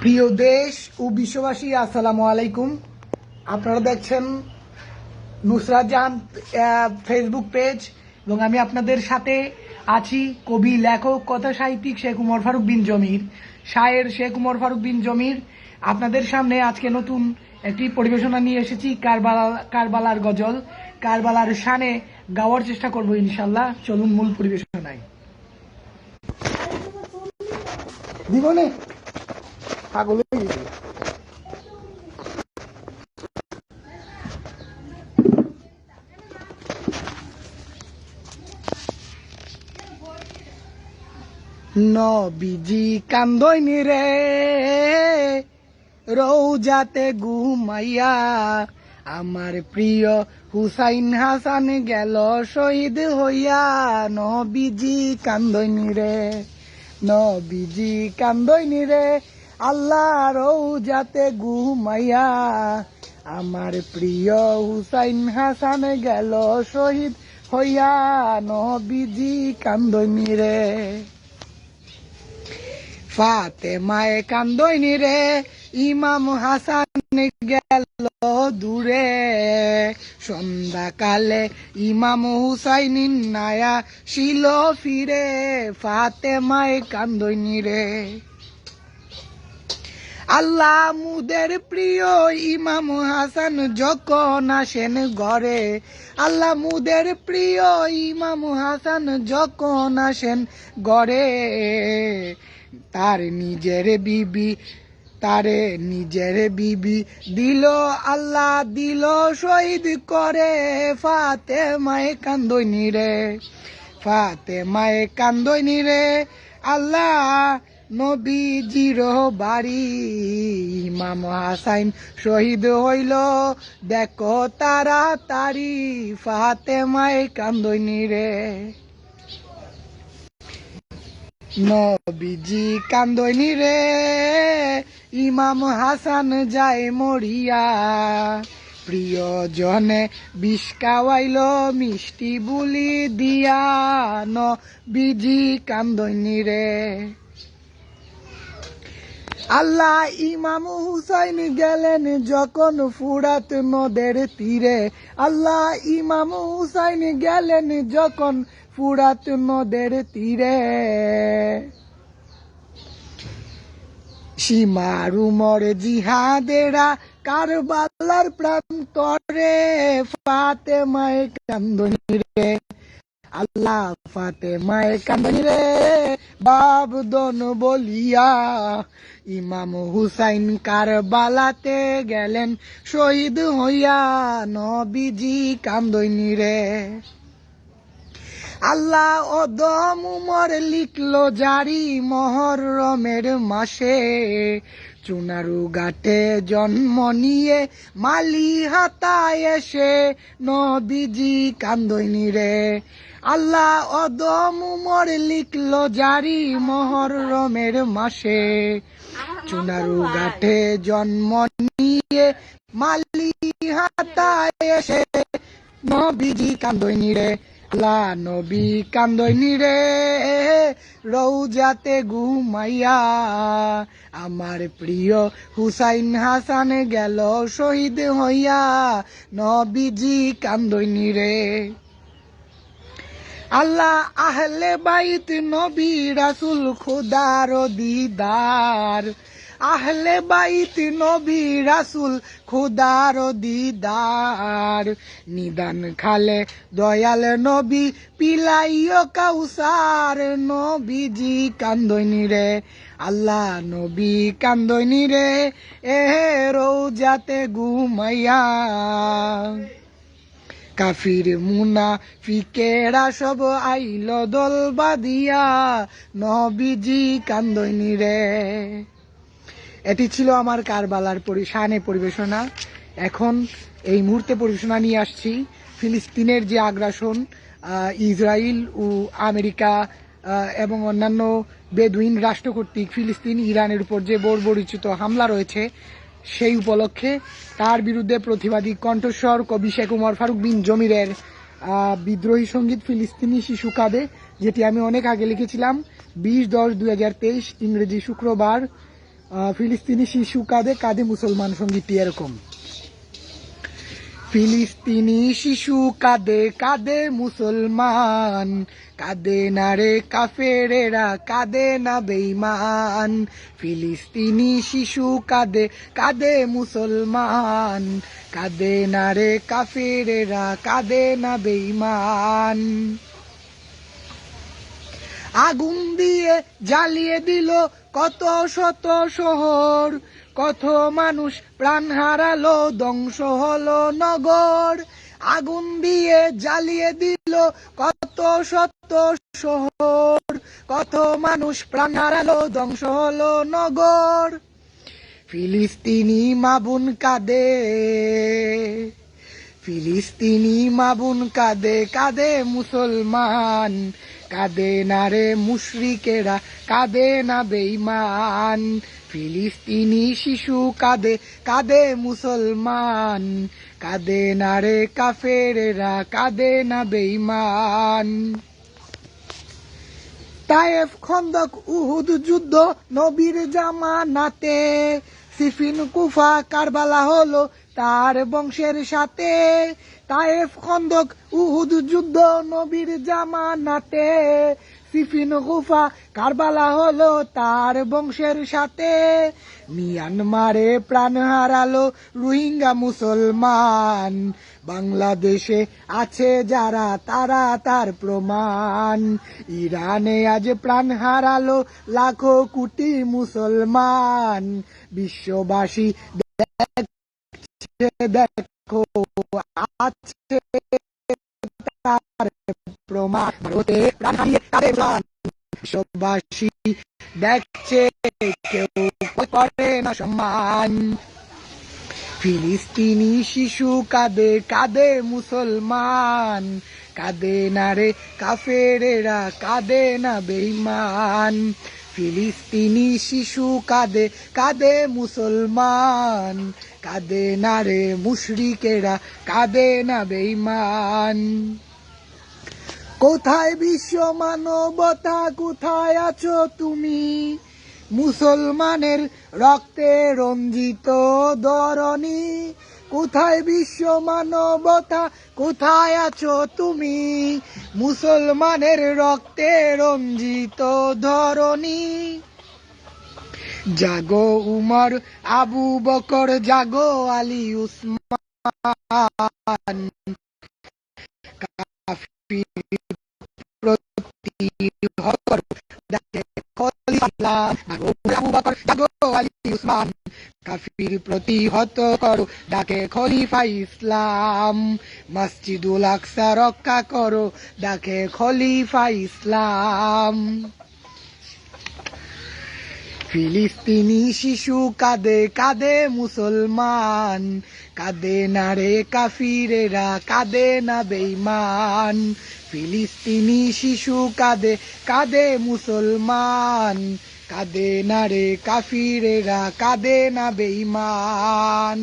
প্রিয় দেশ ও বিশ্ববাসী, আসসালামু আলাইকুম। আপনারা দেখছেন নুসরাত জাহান ফেসবুক পেজ এবং আমি আপনাদের সাথে আছি কবি, লেখক, কথা সাহিত্যিক শেখ উমর ফারুক বিন জমির, শায়ের শেখ উমর ফারুক বিন জমির। আপনাদের সামনে আজকে নতুন একটি পরিবেশনা নিয়ে এসেছি, কারবালার গজল। কারবালার শানে গাওয়ার চেষ্টা করব ইনশাল্লাহ। চলুন মূল পরিবেশনায়। জীবনে পাগল হয়ে গেছে। নবীজি কান্দইনি রে রৌজাতে ঘুমাইয়া, আমার প্রিয় হুসাইন হাসান গেল শহীদ হইয়া। নবীজি কান্দইনি রে, নবীজি কান্দইনি রে, আল্লাহ রৌজাতে ঘুমাইয়া, আমার প্রিয় হুসাইন হাসান গেল শহীদ হইয়া। নবীজি কান্দইনি রে, ফাতেমায়ে কান্দইনি রে, ইমাম হাসান গেল দূরে। সন্ধ্যাকালে ইমাম হুসাইন নায়া শিল ফিরে, ফাতেমায়ে কান্দইনি রে। আল্লাহ মুদের প্রিয় ইমাম হাসান যখন আসেন ঘরে, আল্লাহ মুদের প্রিয় ইমাম হাসান যখন আসেন ঘরে, তার নিজের বিবি দিল আল্লাহ দিল শহীদ করে। ফাতেমায়ে কান্দইনি রে, ফাতেমায়ে কান্দইনি রে, আল্লাহ নবীজির বাড়ি। ইমাম হাসাইন শহীদ হইল দেখো তাড়াতাড়ি, ফাতেমায়ে কান্দইনি রে। নবীজি কান্দইনি রে, ইমাম হাসান যায় মরিয়া, প্রিয়জনে বিষ খাওয়াইল মিষ্টি বুলি দিয়া। নবীজি কান্দইনি রে, আল্লাহ ইমাম হুসাইন গেলেন যখন ফুরাত নদের তীরে, আল্লাহ ইমাম হুসাইন গেলেন যখন ফুরাত নদের তীরে। সীমার উমর জিহাদেরা কারবালার প্রান্তরে, ফাতেমায়ে কান্দইনি রে, আল্লাহ ফাতেমায়ে কান্দইনি রে, বাবদন বলিয়া। ইমাম হুসাইন কারবালাতে গেলেন শহীদ হইয়া। নবীজি কান্দইনি রে, আল্লাহ অদম উমর লিখলো জারি মহরমের মাসে, চুনারু ঘাটে জন্ম নিয়ে মালি হাতায় এসে। নবীজি কান্দইনি রে, আল্লাহ অদম উমর লিখলো জারি মহরমের মাসে, চুনারু ঘাটে জন্ম নিয়ে মালি হাতায় এসে। নবীজি কান্দইনি রে, আল্লাহ নবী কান্দইনি রে রৌজাতে ঘুমাইয়া, আমার প্রিয় হুসাইন হাসান গেল শহীদ হইয়া। নবীজি কান্দইনি রে, আল্লাহ আহলে বাইত নবী রাসূল খুদার দিদার, আহলে বাইত নবী রাসূল খুদার দিদার। নিদান খালে দয়াল নবী পিলাইও কাউসার। নবীজি কান্দইনি রে, আল্লাহ নবী কান্দইনি রে, রৌজাতে ঘুমাইয়া। কাফির মুনাফিকেরা সব আইল দল বাঁধিয়া। নবীজি কান্দইনি রে। এটি ছিল আমার কারবালার শানে পরিবেশনা। এখন এই মুহূর্তে পরিবেশনা নিয়ে আসছি ফিলিস্তিনের যে আগ্রাসন, ইসরায়েল ও আমেরিকা এবং অন্যান্য বেদুইন রাষ্ট্র কর্তৃক ফিলিস্তিন ইরানের উপর যে বর্বরোচিত হামলা রয়েছে, সেই উপলক্ষে তার বিরুদ্ধে প্রতিবাদী কণ্ঠস্বর কবি শেখ উমর ফারুক বিন জমিরের বিদ্রোহী সঙ্গীত ফিলিস্তিনি শিশু কাঁদে, যেটি আমি অনেক আগে লিখেছিলাম 20/10/2023 ইংরেজি শুক্রবার ফিলিস্তিনি শিশু কাঁদে কাঁদে মুসলমান, সঙ্গীতটি এরকম। ফিলিস্তিনি শিশু কাঁদে কাঁদে মুসলমান, কাঁদে না রে কাফেরেরা, কাঁদে না বেঈমান। ফিলিস্তিনি শিশু কাঁদে কাঁদে মুসলমান, কাঁদে না রে কাফেরেরা, কাঁদে না বেঈমান। আগুন দিয়ে জ্বালিয়ে দিল কত শত শহর, কত মানুষ প্রাণ হারালো, ধ্বংস হলো নগর। আগুন দিয়ে জ্বালিয়ে দিল কত শত শহর, কত মানুষ প্রাণ হারালো, ধ্বংস হলো নগর। ফিলিস্তিনি মা বোন কাঁদে, ফিলিস্তিনি মা বোন কাঁদে কাঁদে মুসলমান, কাঁদে না রে মুশরিকেরা, কাঁদে না বেঈমান। ফিলিস্তিনি শিশু কাঁদে কাঁদে মুসলমান, কাঁদে না রে কাফেরেরা, কাঁদে না বেঈমান। তায়েফ, খন্দক, উহুদ যুদ্ধ নবীর জামানাতে, সিফিন, কুফা, কারবালা হলো তার বংশের সাথে। তায়েফ, খন্দক, উহুদ যুদ্ধ নবীর জামানাতে, সিফিন, কুফা, কারবালা হলো তার বংশের সাথে। মিয়ানমারে প্রাণ হারালো রোহিঙ্গা মুসলমান, বাংলাদেশে আছে যারা তারা তার প্রমাণ। ইরানে আজ প্রাণ হারালো লাখো কোটি মুসলমান, বিশ্ববাসী দেখছে দেখো আছে তার প্রমাণ। ভারতে প্রাণ হারিয়ে তাদের প্রাণ বিশ্ববাসী দেখছে, কেউ করে না সম্মান। ফিলিস্তিনি শিশু কাঁদে কাঁদে মুসলমান, কাঁদে না রে কাফেরেরা, কাঁদে না বেঈমান। ফিলিস্তিনি শিশু কাঁদে কাঁদে মুসলমান, কাঁদে না রে মুশরিকেরা, কাঁদে না বেঈমান। কোথায় বিশ্ব মানবতা, কোথায় আছো তুমি, মুসলমানের রক্তে রঞ্জিত ধরণী। কোথায় বিশ্ব মানবতা, কোথায় আছো তুমি, মুসলমানের রক্তে রঞ্জিত ধরণী। জাগো উমর, আবু বকর, জাগো আলী, উসমান, কাফির প্রতিহত করো, ডাকে খলিফা ইসলাম। আবু বকর, জাগো আলী, উসমান, কাফির প্রতিহত করো, ডাকে খলিফা ইসলাম। মসজিদুল আকসা রক্ষা করো, ডাকে খলিফা ইসলাম। ফিলিস্তিনি শিশু কাঁদে কাঁদে মুসলমান, কাঁদে না রে কাফিরেরা, কাঁদে না বেঈমান। ফিলিস্তিনি শিশু কাঁদে কাঁদে মুসলমান, কাঁদে না রে কাফিরেরা, কাঁদে না বেঈমান।